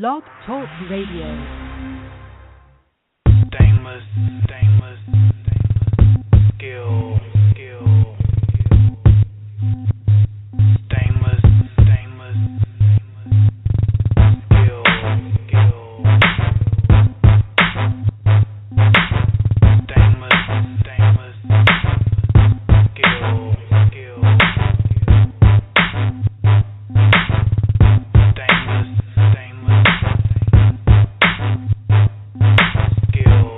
Blog Talk Radio. Stainless, stainless, skill, skill. Stainless, stainless, skill, skill. Stainless, stainless, skill, skill. Stainless, stainless, skill, skill.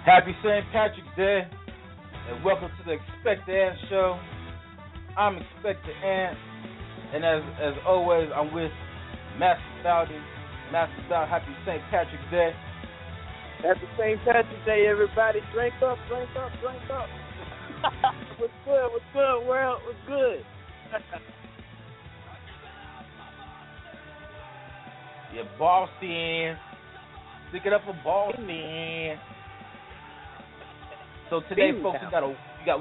Happy St. Patrick's Day, and welcome to the Expect the Ant Show. I'm Expect the Ant, and as always, I'm with Master Bowden. Master Bowden, happy St. Patrick's Day. Happy St. Patrick's Day, everybody. Drink up, drink up, drink up. What's good, world? What's good? Yeah, Boston. Stick it up for Boston. So today, folks, we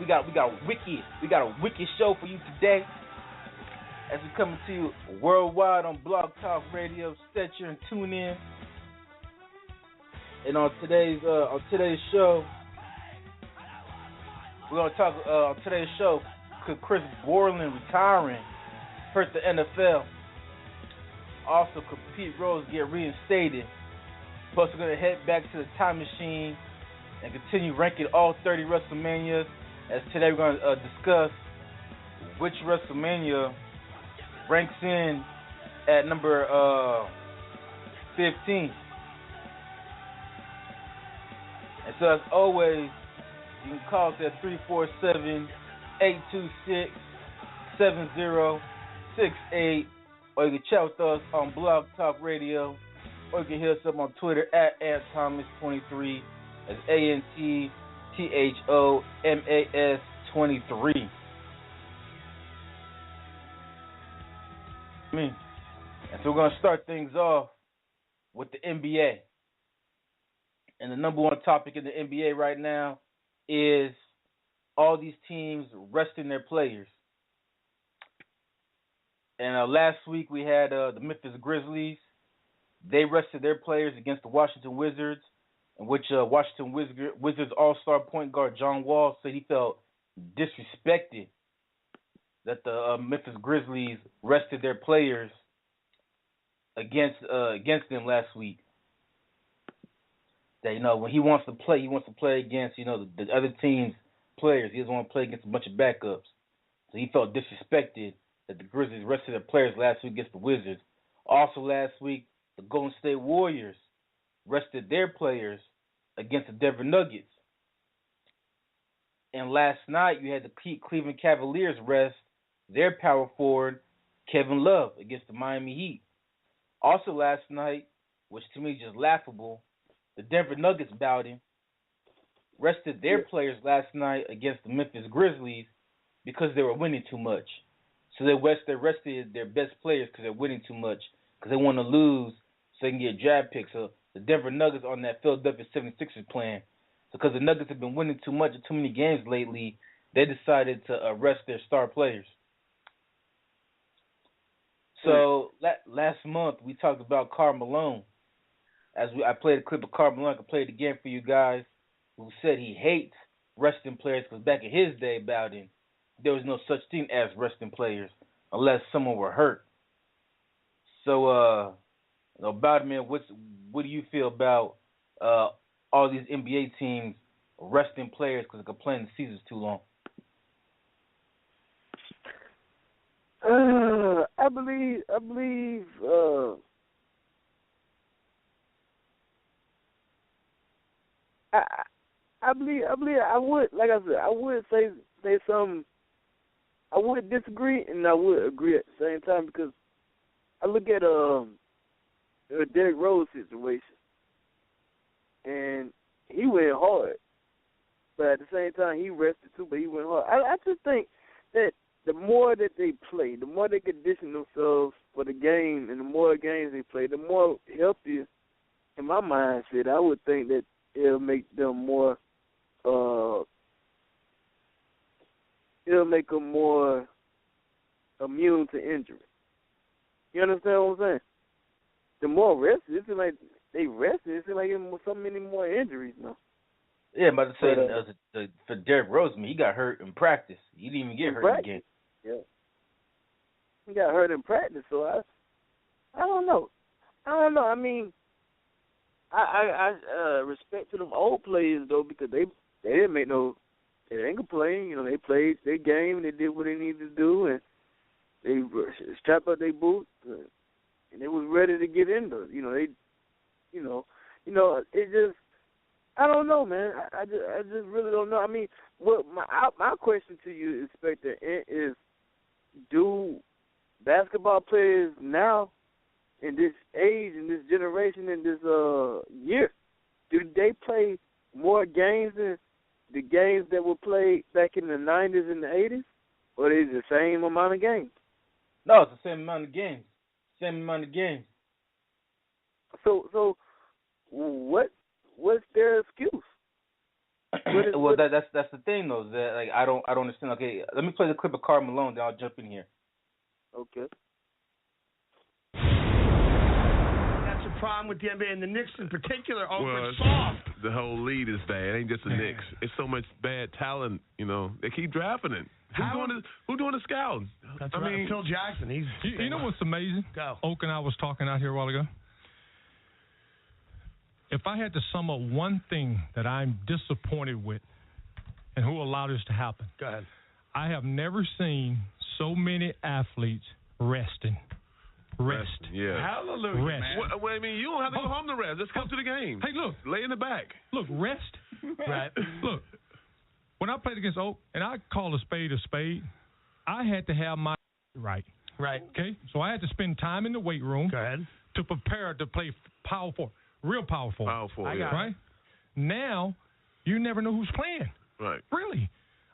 got a wicked show for you today. As we coming to you worldwide on Blog Talk Radio, Stitcher, and tune in. And on today's show, we're gonna talk on today's show. Could Chris Borland retiring hurt the NFL? Also, could Pete Rose get reinstated? Plus, we're gonna head back to the time machine and continue ranking all 30 WrestleManias. As today we're going to discuss which WrestleMania ranks in at number 15. And so as always, you can call us at 347-826-7068, or you can chat with us on Blog Talk Radio, or you can hit us up on Twitter at AntThomas23. That's ANTTHOMAS 23. And so we're going to start things off with the NBA. And the number one topic in the NBA right now is all these teams resting their players. And last week we had the Memphis Grizzlies. They rested their players against the Washington Wizards, in which Washington Wizards all-star point guard John Wall said he felt disrespected that the Memphis Grizzlies rested their players against them last week. That when he wants to play against the other team's players. He doesn't want to play against a bunch of backups. So he felt disrespected that the Grizzlies rested their players last week against the Wizards. Also last week, the Golden State Warriors rested their players against the Denver Nuggets. And last night, you had the Cleveland Cavaliers rest their power forward, Kevin Love, against the Miami Heat. Also last night, which to me is just laughable, the Denver Nuggets Bowden rested their players last night against the Memphis Grizzlies because they were winning too much. So they rested their best players because they're winning too much, because they want to lose so they can get draft picks. So the Denver Nuggets on that Philadelphia 76ers plan. Because the Nuggets have been winning too much and too many games lately, they decided to arrest their star players. So last month we talked about Karl Malone. I played a clip of Karl Malone, I can play it again for you guys, who said he hates resting players because back in his day, Bowden, there was no such thing as resting players unless someone were hurt. So, Bowden, man, what do you feel about all these NBA teams resting players because they're playing the season's too long? I believe. I believe. I would, like I said, I would say something. I would disagree and I would agree at the same time because I look at Derrick Rose situation, and he went hard, but at the same time he rested too, but he went hard. I just think that the more that they play, the more they condition themselves for the game, and the more games they play, the more healthier, in my mindset, I would think that it'll make them more. It'll make them more immune to injury. You understand what I'm saying? The more rested, it's like they rested. It's like so many more injuries now. Yeah, I'm about to say for Derrick Rose, he got hurt in practice. He didn't even get hurt in the game. Yeah, he got hurt in practice. So I don't know. I mean, I respect to them old players though because they didn't make no. They ain't complaining. You know, they played their game. They did what they needed to do, and they strapped up their boots, and they was ready to get in there. It just. I don't know, man. I just really don't know. I mean, what my question to you, Inspector, is: do basketball players now, in this age, in this generation, in this year, do they play more games than the games that were played back in the 90s and the 80s, or is it the same amount of games? No, it's the same amount of games. So what's their excuse? Well, that's the thing though. That like I don't understand. Okay, let me play the clip of Karl Malone. Then I'll jump in here. Okay. That's a problem with the NBA and the Knicks in particular. Soft. The whole league is bad. It ain't just the Knicks. It's so much bad talent. You know, they keep drafting it. Who's doing the scouting? That's right. I mean, Phil Jackson. You know what's amazing? Oak and I was talking out here a while ago. If I had to sum up one thing that I'm disappointed with and who allowed this to happen, go ahead. I have never seen so many athletes resting. Rest. Yeah. Hallelujah, rest. man. Well, I mean, you don't have to go home to rest. Just come to the game. Hey, look. Lay in the back. Look, rest. Right. Look, when I played against Oak, and I call a spade, I had to have my right. Right. Okay? So I had to spend time in the weight room Go ahead. to prepare to play power forward. Real power forward. Power forward, yeah. Right? Now, you never know who's playing. Right. Really.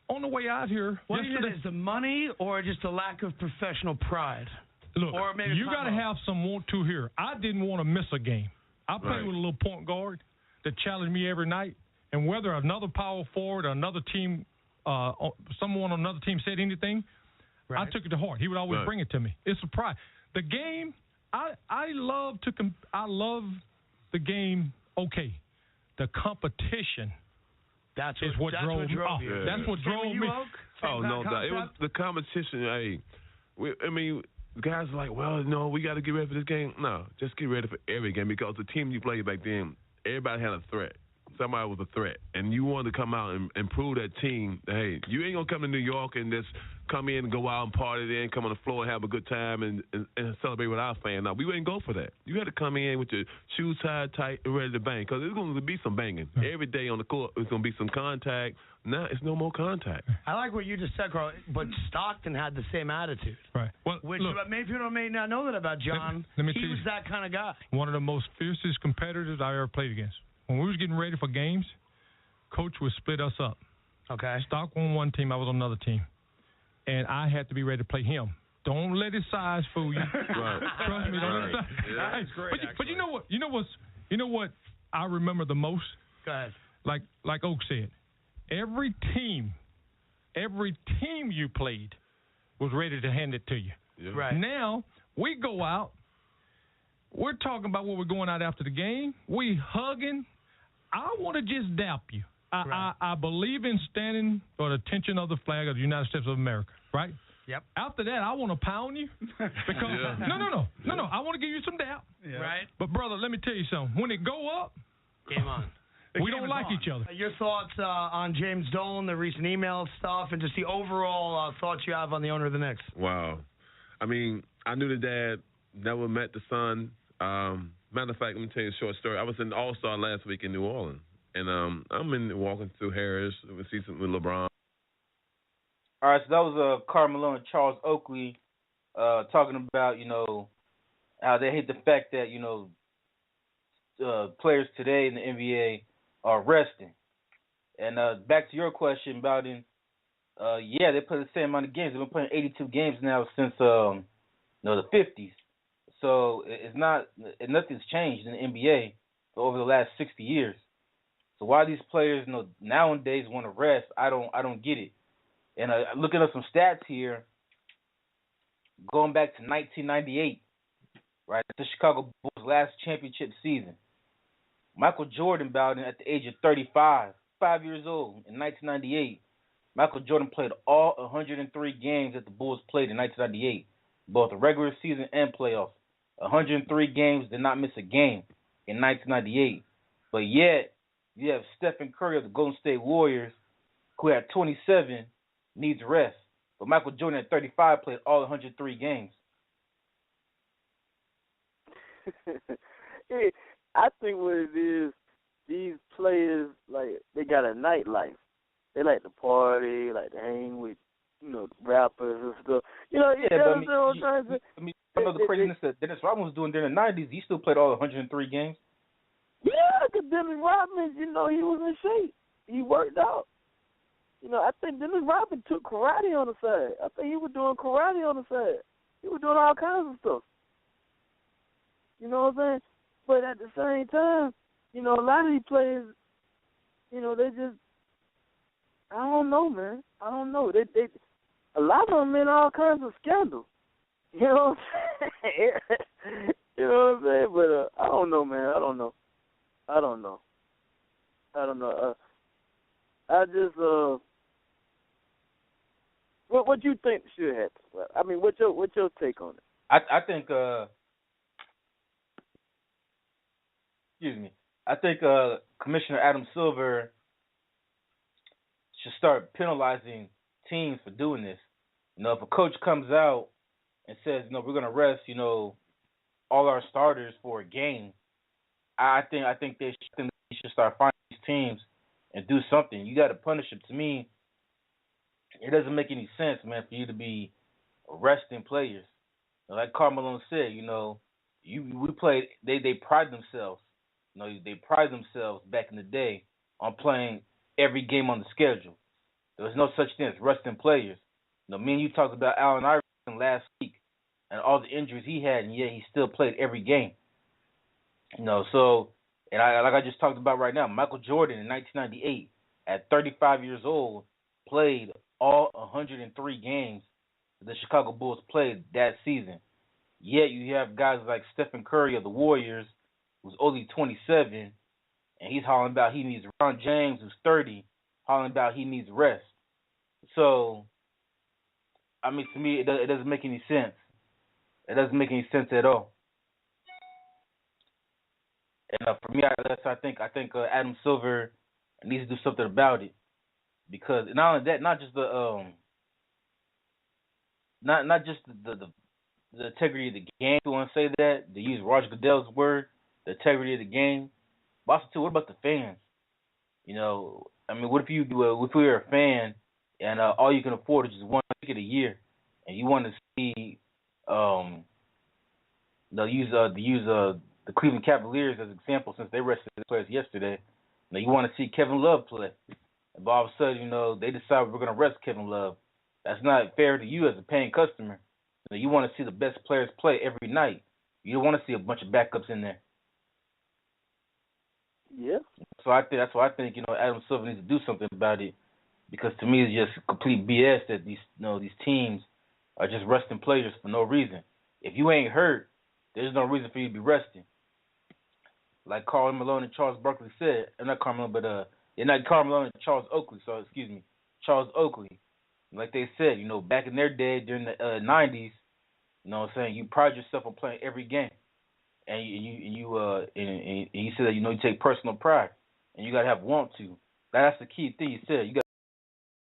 On the way out here What do you yesterday. think, is the money or just a lack of professional pride? Look, or maybe you got to have some want to here. I didn't want to miss a game. I played with a little point guard that challenged me every night, and whether another power forward or another team, someone on another team said anything, I took it to heart. He would always bring it to me. It's a pride. The game, I love the game. Okay, the competition. That's what drove me. You. That's what drove me. Oh no, it was the competition. Hey, I mean. Guys are like, well, no, we got to get ready for this game. No, just get ready for every game because the team you played back then, everybody had a threat. Somebody was a threat. And you wanted to come out and prove that team that, hey, you ain't going to come to New York and just come in and go out and party then, come on the floor and have a good time and celebrate with our fans. No, we wouldn't go for that. You had to come in with your shoes tied tight and ready to bang because there's going to be some banging. Every day on the court, there's going to be some contact. Now it's no more contact. I like what you just said, Carl, but Stockton had the same attitude. Right. Well, which look, many people may not know that about John. Let me he was that kind of guy. One of the most fiercest competitors I ever played against. When we was getting ready for games, Coach would split us up. Okay. Stock on one team, I was on another team. And I had to be ready to play him. Don't let his size fool you. Right. Trust me, don't let his size. Yeah. That's great, but you know what? You know what I remember the most? Go ahead. Like Oak said, every team you played was ready to hand it to you. Yeah. Right. Now, we go out. We're talking about what we're going out after the game. We hugging. I want to just dap you. I believe in standing for the attention of the flag of the United States of America, right? Yep. After that, I want to pound you because no. I want to give you some dap. Yeah. Right. But brother, let me tell you something. When it go up, game on. We don't like each other. Your thoughts on James Dolan, the recent email stuff, and just the overall thoughts you have on the owner of the Knicks? Wow. I mean, I knew the dad, never met the son. Matter of fact, let me tell you a short story. I was in All-Star last week in New Orleans, and I'm walking through Harris with LeBron. All right, so that was Carmelo and Charles Oakley talking about, how they hate the fact that, players today in the NBA are resting. And back to your question about him, yeah, they play the same amount of games. They've been playing 82 games now since the 50s. So nothing's changed in the NBA over the last 60 years. So why these players nowadays want to rest, I don't get it. And looking at some stats here, going back to 1998, right, the Chicago Bulls' last championship season. Michael Jordan bowed in at the age of 35, 5 years old, in 1998. Michael Jordan played all 103 games that the Bulls played in 1998, both the regular season and playoffs. 103 games, did not miss a game in 1998. But yet, you have Stephen Curry of the Golden State Warriors, who at 27 needs rest. But Michael Jordan at 35 played all 103 games. I think what it is, these players, like, they got a nightlife. They like to party, like to hang with, rappers and stuff. I know the craziness that Dennis Rodman was doing during the 90s. He still played all 103 games. Yeah, because Dennis Rodman, he was in shape. He worked out. I think Dennis Rodman took karate on the side. I think he was doing karate on the side. He was doing all kinds of stuff. You know what I'm saying? But at the same time, a lot of these players, they just, I don't know, man. I don't know. They a lot of them in all kinds of scandals. You know what I'm saying? You know what I'm saying? But I don't know, man. I don't know. I just what you think should happen? I mean, what's your take on it? I think excuse me. I think Commissioner Adam Silver should start penalizing teams for doing this. If a coach comes out and says, we're going to rest, all our starters for a game, I think they should start finding these teams and do something. You got to punish them. To me, it doesn't make any sense, man, for you to be arresting players. Like Carmelo said, we played. They pride themselves. They pride themselves back in the day on playing every game on the schedule. There was no such thing as resting players. Me and you talked about Allen Iverson last week and all the injuries he had, and yet he still played every game. So, and like I just talked about right now, Michael Jordan in 1998, at 35 years old, played all 103 games the Chicago Bulls played that season. Yet you have guys like Stephen Curry of the Warriors, who's only 27, and he's hollering about he needs LeBron James, who's 30, hollering about he needs rest. So, I mean, to me, it doesn't make any sense. It doesn't make any sense at all. And for me, I think Adam Silver needs to do something about it, because not only that, not just the not just the integrity of the game. You want to say that, to use Roger Goodell's word, the integrity of the game. But also too, what about the fans? I mean, what if if you're a fan and all you can afford is just one ticket a year, and you want to see the Cleveland Cavaliers as an example, since they rested the players yesterday. You want to see Kevin Love play, and all of a sudden, they decide we're going to rest Kevin Love. That's not fair to you as a paying customer. You want to see the best players play every night. You don't want to see a bunch of backups in there. Yeah. So that's why I think Adam Silver needs to do something about it, because to me it's just complete BS that these teams are just resting players for no reason. If you ain't hurt, there's no reason for you to be resting. Like Karl Malone and Charles Barkley said, not Karl Malone, but not Karl Malone and Charles Oakley. So excuse me, Charles Oakley. Like they said, back in their day during the 90s, what I'm saying, you pride yourself on playing every game, and you said that you take personal pride. and you got to have want to. That's the key thing you said. You got